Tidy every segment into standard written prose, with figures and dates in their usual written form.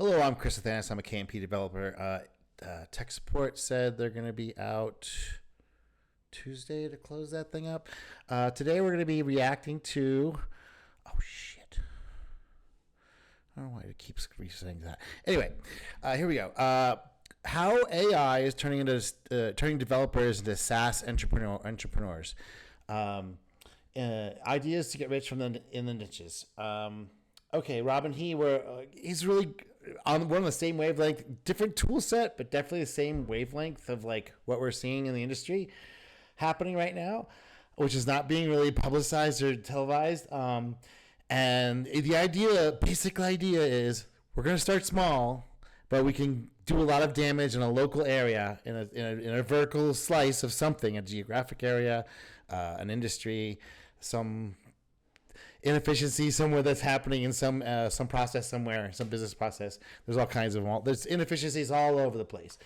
Hello, I'm Chris Athanas. I'm a KMP developer. Tech support said they're going to be out Tuesday to close that thing up. Today we're going to be reacting to... Oh, shit. I don't know why it keeps saying that. Anyway, here we go. How AI is turning developers into SaaS entrepreneurs. Ideas to get rich in the niches. Okay, Robin, he's really on one of the same wavelength, different tool set, but definitely the same wavelength of like what we're seeing in the industry happening right now, which is not being really publicized or televised. And the basic idea is we're going to start small, but we can do a lot of damage in a local area, in a vertical slice of something, a geographic area, an industry, some inefficiency somewhere that's happening in some process somewhere, some business process. There's all kinds of there's inefficiencies all over the place.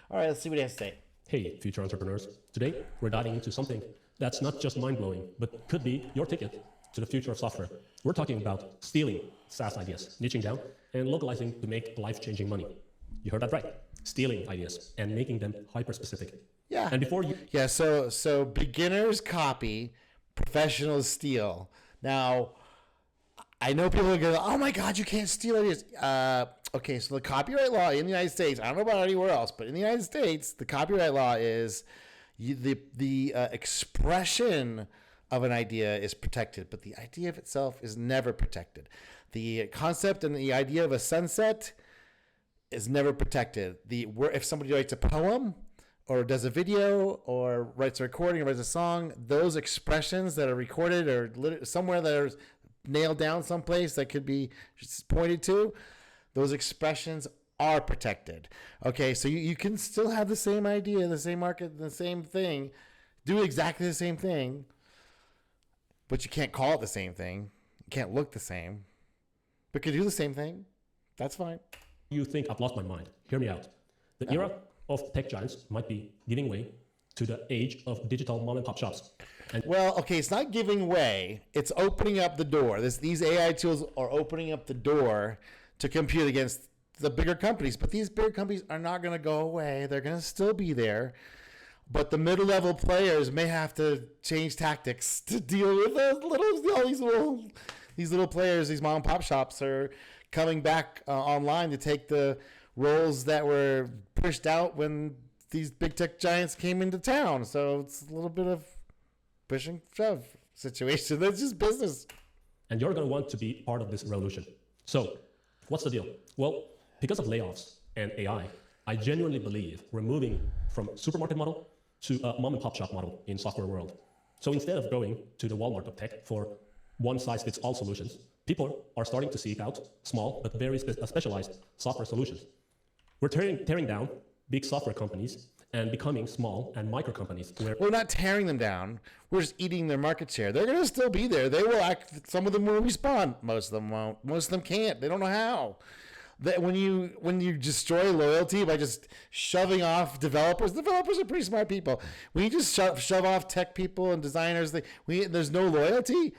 All right, let's see what he has to say. Hey, future entrepreneurs. Today, we're diving into something that's not just mind-blowing, but could be your ticket to the future of software. We're talking about stealing SaaS ideas, niching down, and localizing to make life-changing money. You heard that right. Stealing ideas and making them hyper-specific. Yeah. And before you... Yeah, so beginners copy, professionals steal. Now, I know people are going, oh my God, you can't steal ideas. Okay, so the copyright law in the United States, I don't know about anywhere else, but in the United States, the copyright law is the expression of an idea is protected, but the idea of itself is never protected. The concept and the idea of a sunset is never protected. If somebody writes a poem or does a video or writes a recording or writes a song, those expressions that are recorded or somewhere that are nailed down someplace that could be pointed to, those expressions are protected. Okay, so you can still have the same idea, the same market, the same thing, do exactly the same thing, but you can't call it the same thing. You can't look the same, but you can do the same thing. That's fine. You think I've lost my mind. Hear me out. The era of tech giants might be giving way to the age of digital mom and pop shops. Well, okay, it's not giving way. It's opening up the door. These AI tools are opening up the door to compete against the bigger companies. But these bigger companies are not going to go away. They're going to still be there. But the middle-level players may have to change tactics to deal with these little players. These mom and pop shops are coming back online to take the roles that were pushed out when these big tech giants came into town. So it's a little bit of push and shove situation. That's just business. And you're going to want to be part of this revolution. So what's the deal? Well, because of layoffs and AI, I genuinely believe we're moving from supermarket model to a mom and pop shop model in software world. So instead of going to the Walmart of tech for one-size-fits-all solutions, people are starting to seek out small but very specialized software solutions. We're tearing down big software companies and becoming small and micro companies. We're not tearing them down. We're just eating their market share. They're going to still be there. They will act. Some of them will respond. Most of them won't. Most of them can't. They don't know how. When you destroy loyalty by just shoving off developers are pretty smart people. When you just shove off tech people and designers, there's no loyalty.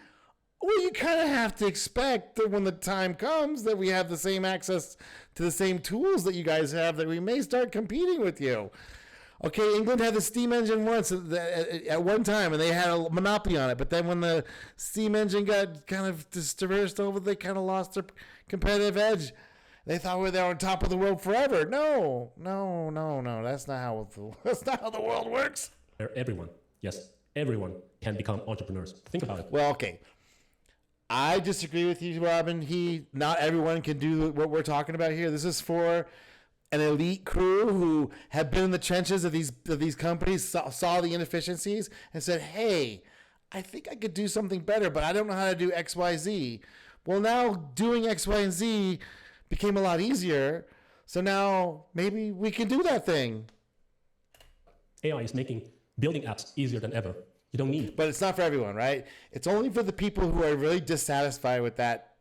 Well, you kind of have to expect that when the time comes that we have the same access to the same tools that you guys have, that we may start competing with you. Okay, England had the steam engine once at one time, and they had a monopoly on it. But then when the steam engine got kind of dispersed over, they kind of lost their competitive edge. They thought they were on top of the world forever. No. That's not how the world works. Everyone can become entrepreneurs. Think about it. Well, okay. I disagree with you, Robin. Not everyone can do what we're talking about here. This is for an elite crew who have been in the trenches of these companies, saw the inefficiencies, and said, "Hey, I think I could do something better, but I don't know how to do X, Y, Z." Well, now doing X, Y, and Z became a lot easier. So now maybe we can do that thing. AI is making building apps easier than ever. You don't need. But it's not for everyone, right? It's only for the people who are really dissatisfied with that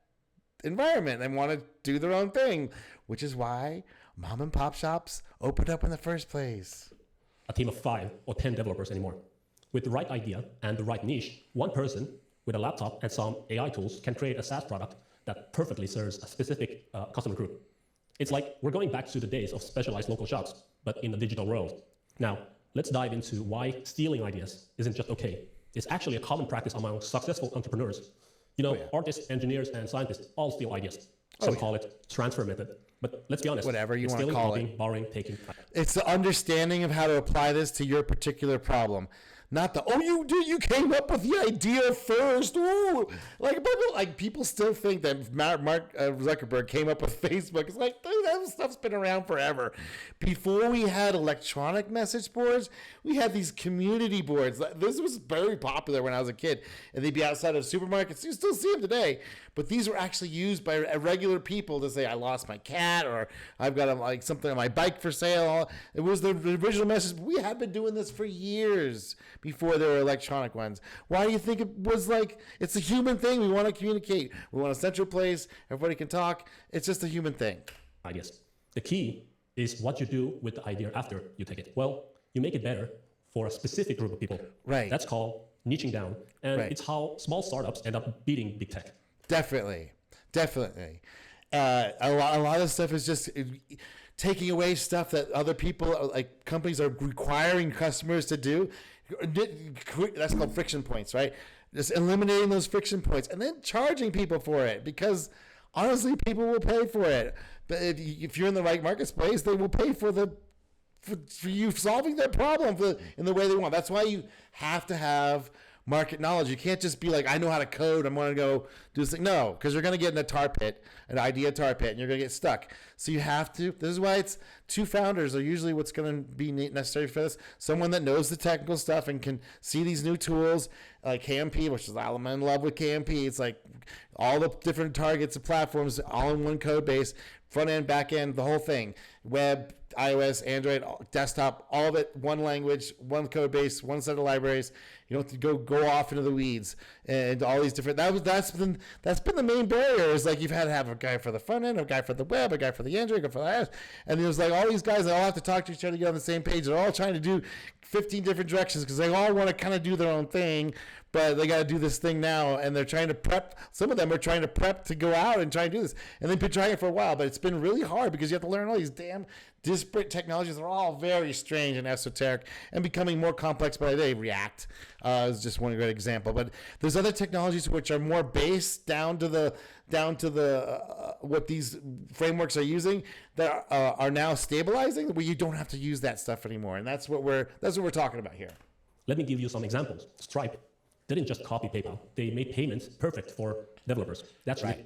environment and want to do their own thing, which is why mom and pop shops opened up in the first place. A team of 5 or 10 developers anymore. With the right idea and the right niche, one person with a laptop and some AI tools can create a SaaS product that perfectly serves a specific customer group. It's like we're going back to the days of specialized local shops, but in the digital world. Now, let's dive into why stealing ideas isn't just okay. It's actually a common practice among successful entrepreneurs. Artists, engineers, and scientists all steal ideas. Some call it transfer method. But let's be honest. Whatever you want to stealing, call copying, it. Borrowing, taking. It's the understanding of how to apply this to your particular problem. Not the, you came up with the idea first. Ooh. People still think that Mark Zuckerberg came up with Facebook. It's like, dude, that stuff's been around forever. Before we had electronic message boards, we had these community boards. This was very popular when I was a kid, and they'd be outside of supermarkets. You still see them today, but these were actually used by regular people to say, I lost my cat, or I've got something on my bike for sale. It was the original message. We have been doing this for years before there were electronic ones. Why do you think it was like, it's a human thing? We want to communicate. We want a central place. Everybody can talk. It's just a human thing. Ideas. The key is what you do with the idea after you take it. Well, you make it better for a specific group of people. Right. That's called niching down. And it's how small startups end up beating big tech. Definitely. A lot of stuff is just taking away stuff that other people, like companies, are requiring customers to do. That's called friction points, right? Just eliminating those friction points and then charging people for it, because honestly, people will pay for it. But if you're in the right market space, they will pay for you solving their problem in the way they want. That's why you have to have market knowledge. You can't just be like, I know how to code, I'm going to go do this thing. No, because you're going to get in a tar pit, an idea tar pit, and you're going to get stuck. So you have to, this is why it's two founders are usually what's going to be necessary for this. Someone that knows the technical stuff and can see these new tools like KMP, which is, I'm in love with KMP. It's like all the different targets and platforms all in one code base, front end, back end, the whole thing. Web, iOS, Android, desktop, all of it, one language, one code base, one set of libraries. You don't have to go off into the weeds and all these different. That's been the main barrier. Is like you've had to have a guy for the front end, a guy for the web, a guy for the Android, a guy for the iOS, and there's like all these guys that all have to talk to each other to get on the same page. They're all trying to do 15 different directions because they all want to kind of do their own thing, but they got to do this thing now, and they're trying to prep. Some of them are trying to prep to go out and try and do this, and they've been trying it for a while, but it's been really hard because you have to learn all these damn disparate technologies. They're all very strange and esoteric and becoming more complex by the day. React is just one great example, but there's other technologies which are more based down to the what these frameworks are using that are now stabilizing, where you don't have to use that stuff anymore, and that's what we're talking about here. Let me give you some examples. Stripe didn't just copy PayPal. They made payments perfect for developers. That's right.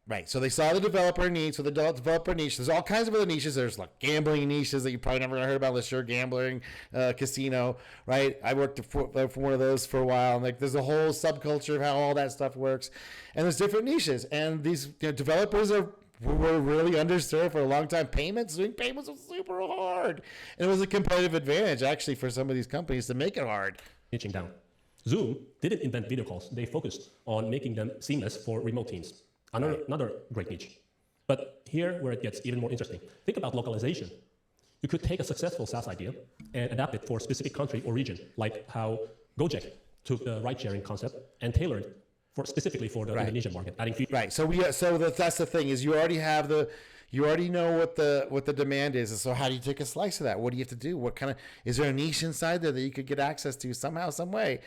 Right. So they saw the developer need. So the developer niche. There's all kinds of other niches. There's like gambling niches that you probably never heard about unless you're gambling, casino. Right. I worked for one of those for a while. And like there's a whole subculture of how all that stuff works. And there's different niches. And these developers were really underserved for a long time. Doing payments was super hard. And it was a competitive advantage actually for some of these companies to make it hard. Niching down. Zoom didn't invent video calls. They focused on making them seamless for remote teams. Another great niche. But here where it gets even more interesting. Think about localization. You could take a successful SaaS idea and adapt it for a specific country or region, like how Gojek took the ride-sharing concept and tailored specifically for the Indonesian market, adding features. Right. So that's the thing is you already know what the demand is. And so how do you take a slice of that? What do you have to do? What kind of, is there a niche inside there that you could get access to somehow, some way?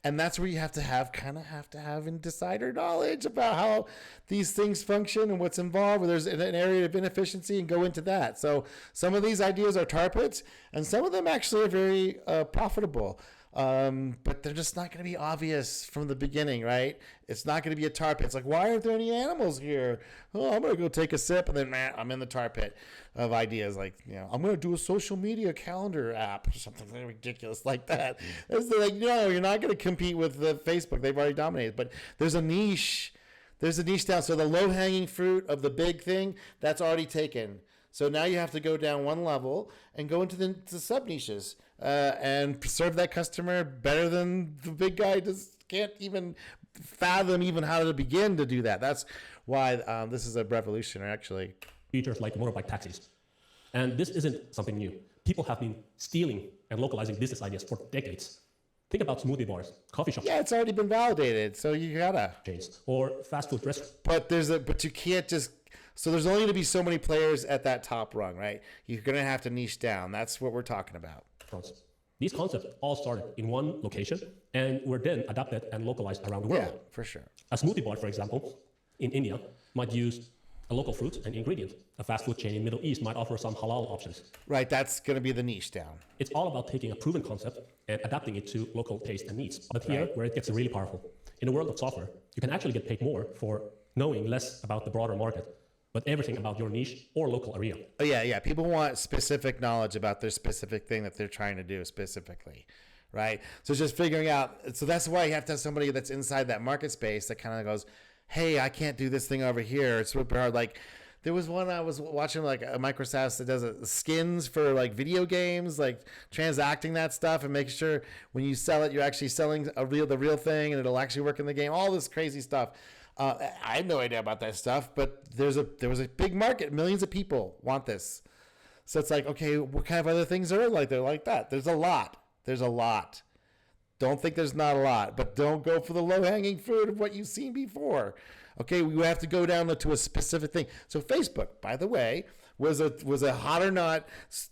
And that's where you have to have insider knowledge about how these things function and what's involved. Where there's an area of inefficiency and go into that. So some of these ideas are tar pits, and some of them actually are very profitable. But they're just not going to be obvious from the beginning, right? It's not going to be a tar pit. It's like, why aren't there any animals here? Oh, I'm going to go take a sip, and then I'm in the tar pit of ideas. Like, I'm going to do a social media calendar app or something ridiculous like that. It's like, no, you're not going to compete with Facebook. They've already dominated. But there's a niche. There's a niche down. So the low-hanging fruit of the big thing, that's already taken. So now you have to go down one level and go into the sub-niches. And serve that customer better than the big guy just can't even fathom even how to begin to do that. That's why this is a revolution, actually. Features like motorbike taxis. And this isn't something new. People have been stealing and localizing business ideas for decades. Think about smoothie bars, coffee shops. Yeah, it's already been validated, so you gotta. Chains or fast food restaurants. But you can't just So there's only going to be so many players at that top rung, right? You're going to have to niche down. That's what we're talking about. These concepts all started in one location and were then adapted and localized around the world. Yeah, for sure. A smoothie bar, for example, in India might use a local fruit and ingredient. A fast food chain in the Middle East might offer some halal options. Right, that's going to be the niche down. It's all about taking a proven concept and adapting it to local taste and needs. But here, where it gets really powerful. In the world of software, you can actually get paid more for knowing less about the broader market, but everything about your niche or local area. Oh, yeah. People want specific knowledge about their specific thing that they're trying to do specifically, right? So just figuring out, so that's why you have to have somebody that's inside that market space that kind of goes, hey, I can't do this thing over here. It's super hard. Like, there was one I was watching, like a MicroSaaS that does skins for like video games, like transacting that stuff and making sure when you sell it, you're actually selling the real thing and it'll actually work in the game. All this crazy stuff. I had no idea about that stuff, but there was a big market. Millions of people want this. So it's like, okay, what kind of other things are like they're like that? There's a lot. Don't think there's not a lot, but don't go for the low-hanging fruit of what you've seen before. Okay, we have to go down to a specific thing. So Facebook, by the way, was a hot or not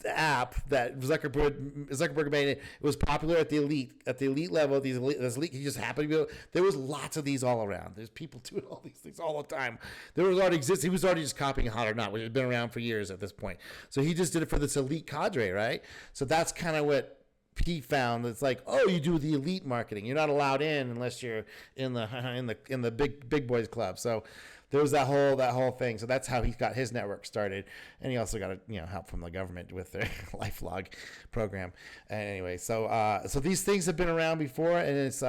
app that Zuckerberg made. It was popular at the elite level. This elite, he just happened to be. There was lots of these all around. There's people doing all these things all the time. There was already exist. He was already just copying hot or not, which had been around for years at this point. So he just did it for this elite cadre, right? So that's kind of what he found. It's like, oh, you do the elite marketing. You're not allowed in unless you're in the big boys club. So there was that whole thing. So that's how he got his network started, and he also got help from the government with their LifeLog program. And anyway, so these things have been around before, and it's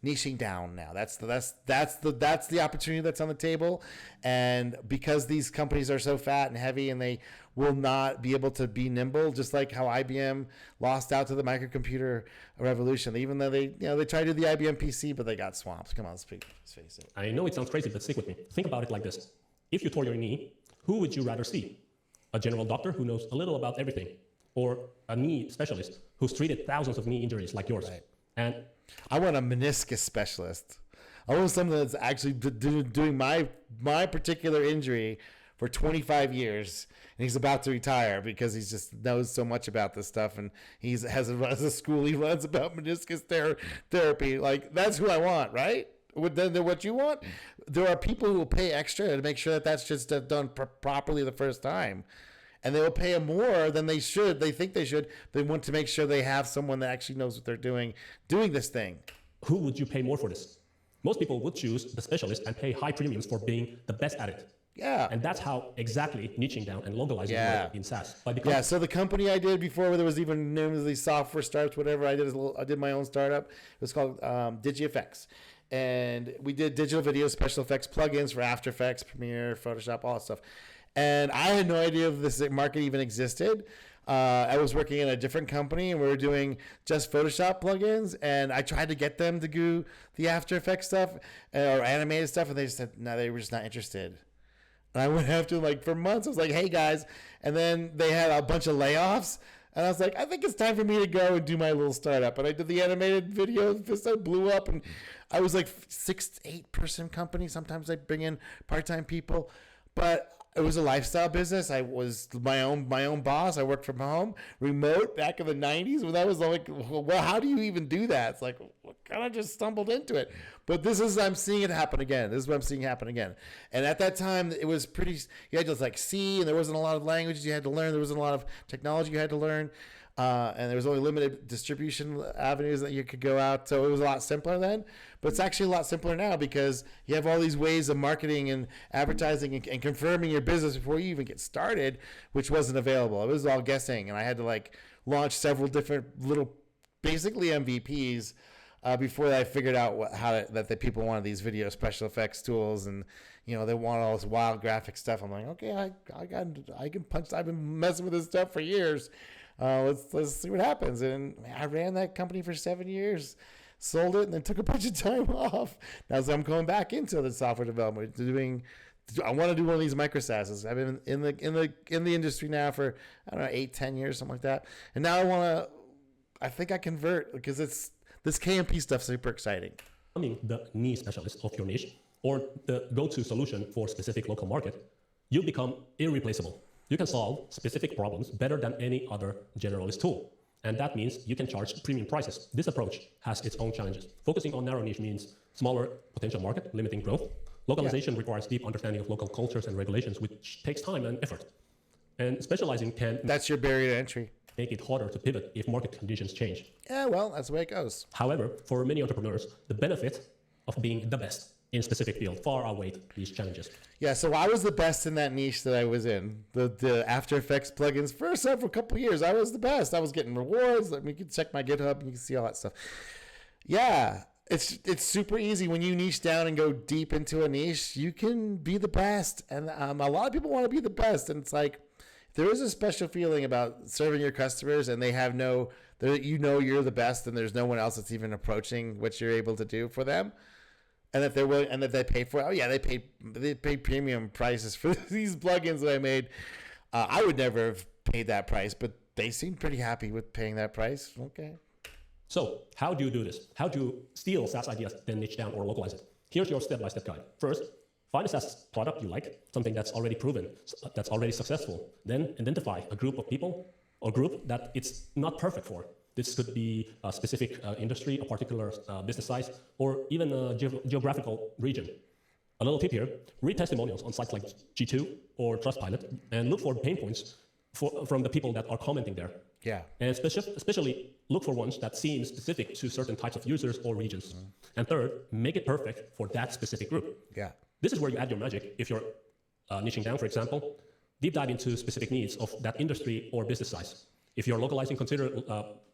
niching down now. That's the opportunity that's on the table, and because these companies are so fat and heavy, and they will not be able to be nimble, just like how IBM lost out to the microcomputer revolution. Even though they tried to do the IBM PC, but they got swamped. Come on, let's face it. I know it sounds crazy, but stick with me. Think about it like this. If you tore your knee, who would you rather see? A general doctor who knows a little about everything, or a knee specialist who's treated thousands of knee injuries like yours? Right. And I want a meniscus specialist. I want someone that's actually doing my particular injury for 25 years, and he's about to retire because he just knows so much about this stuff, and he has a school he runs about meniscus therapy. Like, that's who I want, right? What you want? There are people who will pay extra to make sure that that's just done properly the first time. And they will pay them more than they should. They think they should. They want to make sure they have someone that actually knows what they're doing this thing. Who would you pay more for this? Most people would choose the specialist and pay high premiums for being the best at it. Yeah. And that's how exactly niching down and localizing in SaaS. So the company I did before, where there was even named as these software startups, whatever, I did my own startup. It was called DigiFX. And we did digital video, special effects, plugins for After Effects, Premiere, Photoshop, all that stuff. And I had no idea if this market even existed. I was working in a different company, and we were doing just Photoshop plugins, and I tried to get them to do the After Effects stuff or animated stuff, and they just said, no, they were just not interested. And I went after them for months. I was like, hey, guys. And then they had a bunch of layoffs. And I was like, I think it's time for me to go and do my little startup. And I did the animated video. This blew up. And I was like 6 to 8 person company. Sometimes I bring in part-time people. But it was a lifestyle business. I was my own boss. I worked from home, remote, back in the 90s. Well, that was like, well, how do you even do that? It's like, kind of just stumbled into it. But I'm seeing it happen again. This is what I'm seeing happen again. And at that time, it was pretty, you had to like see, and there wasn't a lot of languages you had to learn. There wasn't a lot of technology you had to learn. And there was only limited distribution avenues that you could go out. So it was a lot simpler then, but it's actually a lot simpler now because you have all these ways of marketing and advertising and confirming your business before you even get started, which wasn't available. It was all guessing. And I had to launch several different little, basically MVPs before I figured out that the people wanted these video special effects tools, and they want all this wild graphic stuff. I'm like, okay, I can punch. I've been messing with this stuff for years. Let's see what happens. And I ran that company for 7 years, sold it, and then took a bunch of time off. Now I'm going back into the software development, I want to do one of these micro-SaaSes. I've been in the industry now for 8-10 years, something like that. And now I think I convert because this KMP stuff's super exciting. Becoming the niche specialist of your niche or the go-to solution for a specific local market you become irreplaceable. You can solve specific problems better than any other generalist tool. And that means you can charge premium prices. This approach has its own challenges. Focusing on narrow niche means smaller potential market, limiting growth. Localization requires deep understanding of local cultures and regulations, which takes time and effort. And specializing can That's your barrier to entry. make it harder to pivot if market conditions change. Yeah, well, that's the way it goes. However, for many entrepreneurs, the benefit of being the best in specific field far outweigh these challenges. Yeah, so I was the best in that niche that I was in. The After Effects plugins for several couple of years. I was the best. I was getting rewards. I mean, you can check my GitHub and you can see all that stuff. Yeah, it's super easy when you niche down and go deep into a niche. You can be the best, and a lot of people want to be the best. And it's like there is a special feeling about serving your customers, and they have you're the best, and there's no one else that's even approaching what you're able to do for them. And that they're willing, and that they pay for it. Oh yeah, they paid premium prices for these plugins that I made. I would never have paid that price, but they seemed pretty happy with paying that price. Okay. So how do you do this? How do you steal SaaS ideas, then niche down or localize it? Here's your step-by-step guide. First, find a SaaS product you like, something that's already proven, that's already successful. Then identify a group of people or group that it's not perfect for. This could be a specific industry, a particular business size, or even a geographical region. A little tip here, read testimonials on sites like G2 or Trustpilot and look for pain points from the people that are commenting there. Yeah. And especially look for ones that seem specific to certain types of users or regions. Mm-hmm. And third, make it perfect for that specific group. Yeah. This is where you add your magic. If you're niching down, for example, deep dive into specific needs of that industry or business size. If you're localizing, consider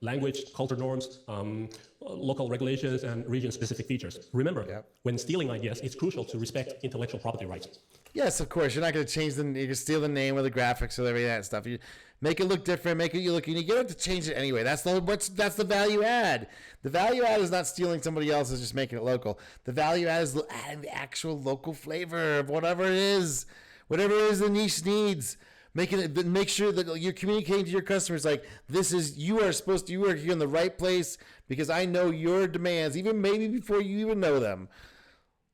language, culture norms, local regulations, and region-specific features. Remember, when stealing ideas, it's crucial to respect intellectual property rights. Yes, of course. You're not going to change you can steal the name or the graphics or everything that stuff. You make it look different, make it you look unique. You don't have to change it anyway. That's the value add. The value add is not stealing somebody else's, just making it local. The value add is adding the actual local flavor of whatever it is the niche needs. Make sure that you're communicating to your customers like you are here in the right place because I know your demands, even maybe before you even know them.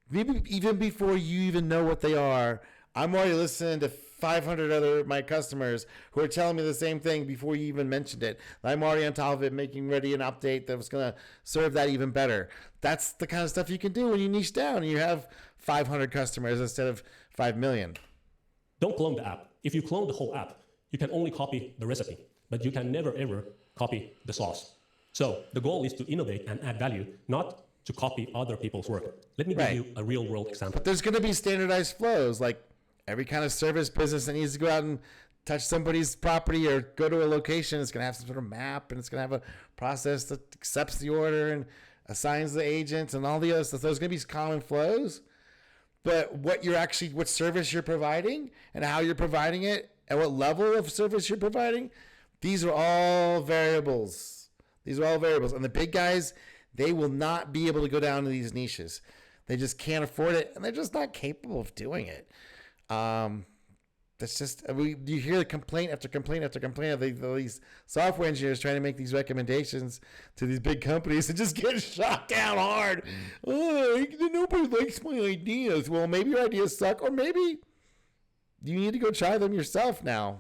Maybe even before you even know what they are. I'm already listening to 500 other my customers who are telling me the same thing before you even mentioned it. I'm already on top of it, making ready an update that was going to serve that even better. That's the kind of stuff you can do when you niche down and you have 500 customers instead of 5 million. Don't clone the app. If you clone the whole app, you can only copy the recipe, but you can never ever copy the sauce. So the goal is to innovate and add value, not to copy other people's work. Let me give you a real world example. But there's going to be standardized flows, like every kind of service business that needs to go out and touch somebody's property or go to a location. It's going to have some sort of map, and it's going to have a process that accepts the order and assigns the agents and all the other stuff. There's going to be common flows. But what service you're providing and how you're providing it and what level of service you're providing, these are all variables. And the big guys, they will not be able to go down to these niches. They just can't afford it, and they're just not capable of doing it. That's just, you hear the complaint after complaint after complaint of these software engineers trying to make these recommendations to these big companies and just get shot down hard. Oh, nobody likes my ideas. Well, maybe your ideas suck, or maybe you need to go try them yourself now.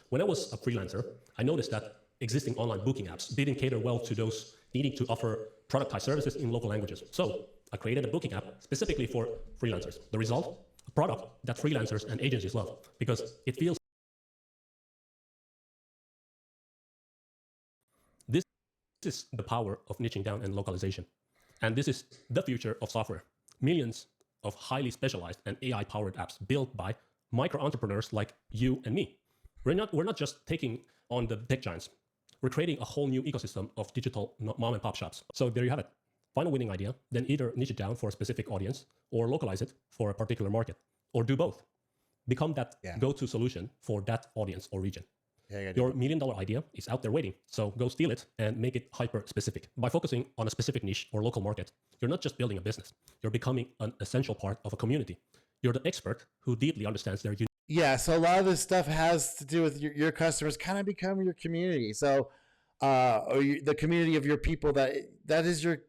When I was a freelancer, I noticed that existing online booking apps didn't cater well to those needing to offer productized services in local languages. So I created a booking app specifically for freelancers. The result? A product that freelancers and agencies love because it feels. This is the power of niching down and localization. And this is the future of software. Millions of highly specialized and AI-powered apps built by micro-entrepreneurs like you and me. We're not just taking on the tech giants. We're creating a whole new ecosystem of digital mom-and-pop shops. So there you have it. Find a winning idea, then either niche it down for a specific audience or localize it for a particular market, or do both. Become that go-to solution for that audience or region. Your $1 million idea is out there waiting, so go steal it and make it hyper-specific. By focusing on a specific niche or local market, you're not just building a business. You're becoming an essential part of a community. You're the expert who deeply understands their unique. Yeah, so a lot of this stuff has to do with your customers kind of become your community. So, or the community of your people that is your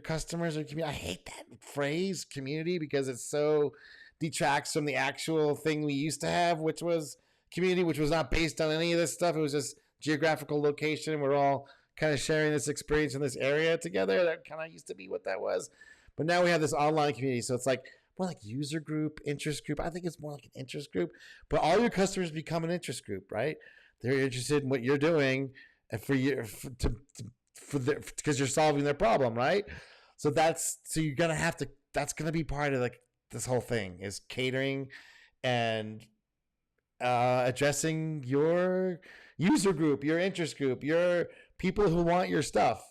customers or community. I hate that phrase community because it's so detracts from the actual thing we used to have, which was community, which was not based on any of this stuff. It was just geographical location. We're all kind of sharing this experience in this area together. That kind of used to be what that was. But now we have this online community. So it's like more like user group, interest group. I think it's more like an interest group. But all your customers become an interest group, right? They're interested in what you're doing because you're solving their problem, right? So you're gonna have to. That's gonna be part of like this whole thing is catering and addressing your user group, your interest group, your people who want your stuff.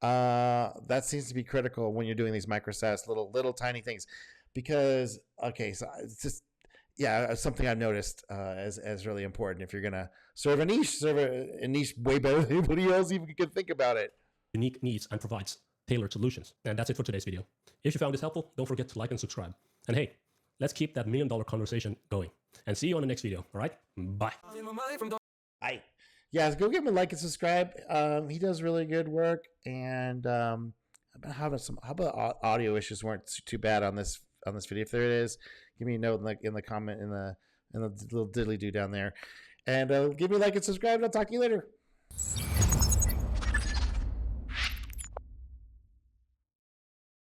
That seems to be critical when you're doing these micro SaaS little tiny things, because so it's just something I've noticed as really important. If you're gonna serve a niche way better than anybody else even can think about it. Unique needs and provides tailored solutions. And that's it for today's video. If you found this helpful, don't forget to like and subscribe. And hey, let's keep that $1 million conversation going. And see you on the next video. All right? Bye. Hi. Yeah, go give him a like and subscribe. He does really good work. And how about audio issues weren't too bad on this video? If there it is, give me a note in the comment in the little diddly do down there. And give me a like and subscribe, and I'll talk to you later.